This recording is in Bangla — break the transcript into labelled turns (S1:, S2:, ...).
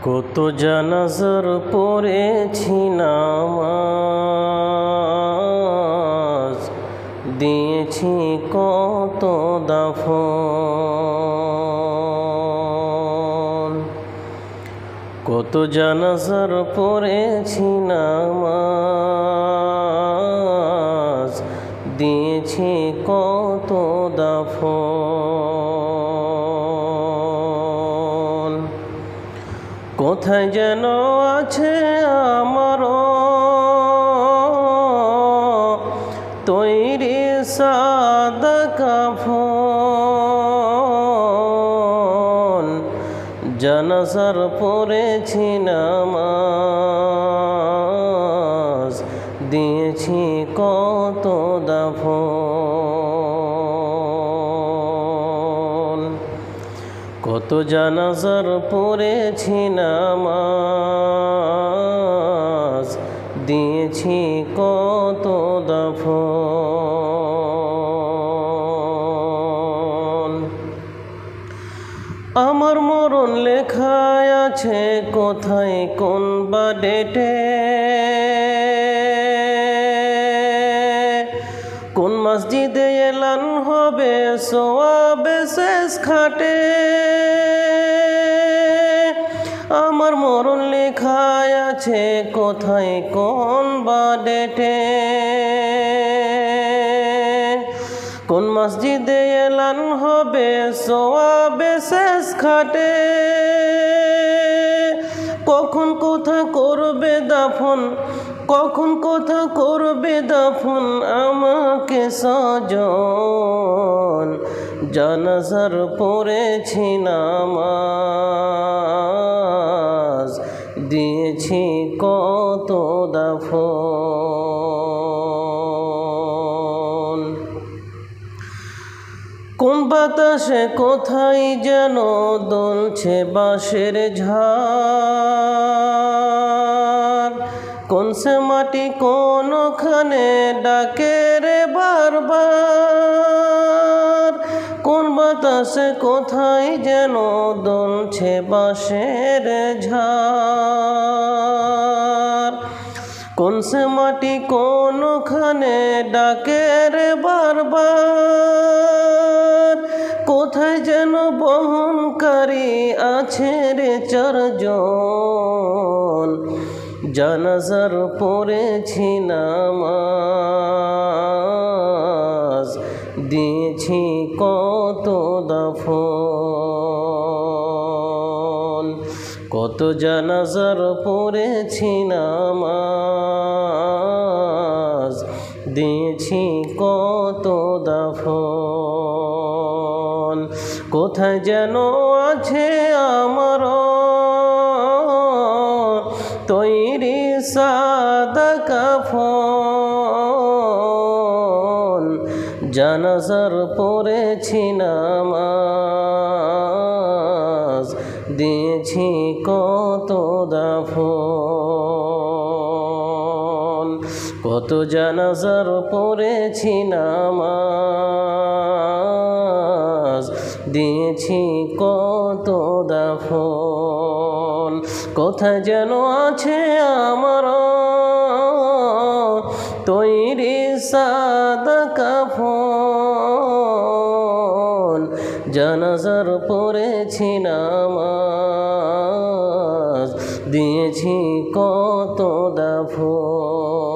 S1: কত জানাজার পড়েছি নামাজ, দিয়েছি কত দাফন। কত জানাজার পড়েছি নামাজ, দিয়েছি কত দাফন। কোথায় যেন আছে আমার তৈরি সাদা কাফন, জানাজার পড়েছি নামাজ, দিয়েছি কত দাফন। কত জানাজার পড়েছি নামাজ, দিয়েছি কত দাফন। আমার মরণ লেখায় আছে কোথায় কোন বা ডেটে, কোন মসজিদে এলান হবে সোয়াবে শেষ খাটে। আমার মরণ লেখায় আছে কোথায় কোন বা ডেটে, কোন মসজিদে এলান হবে সোয়াবে শেষ খাটে। কখন কোথা করবে দাফন, কখন কোথা করবে দাফন আমাকে সজন, জানাজার পড়েছি নামাজ, দিয়েছি কত দাফন। কোন বাতাসে কোথায় যেন দোলছে বাঁশের ঝাড়, কোন সে মাটি কোনখানে ডাকে রে বারবার। কোন বাতাসে কোথায় যেন দোলছে বাঁশের ঝাড়, কোন সে মাটি কোনখানে ডাকে রে বারবার। কোথায় যেন বহনকারী আছে রে চারজন, জানাজার পড়েছি নামাজ, দিয়েছি কত দাফন। কত জানাজার পড়েছি নামাজ, দিয়েছি কত দাফন। কোথায় যেন আছে আমার তৈরি সাদা কাফন, জানাজার পড়েছি নামাজ, দিয়েছি কত দাফন। কত জানাজার পড়েছি নামাজ, দিয়েছি কত দাফন। কোথায় যেন আছে আমার তৈরি সাদা কাফন, জানাজার পড়েছি নামাজ, দিয়েছি কত দাফন।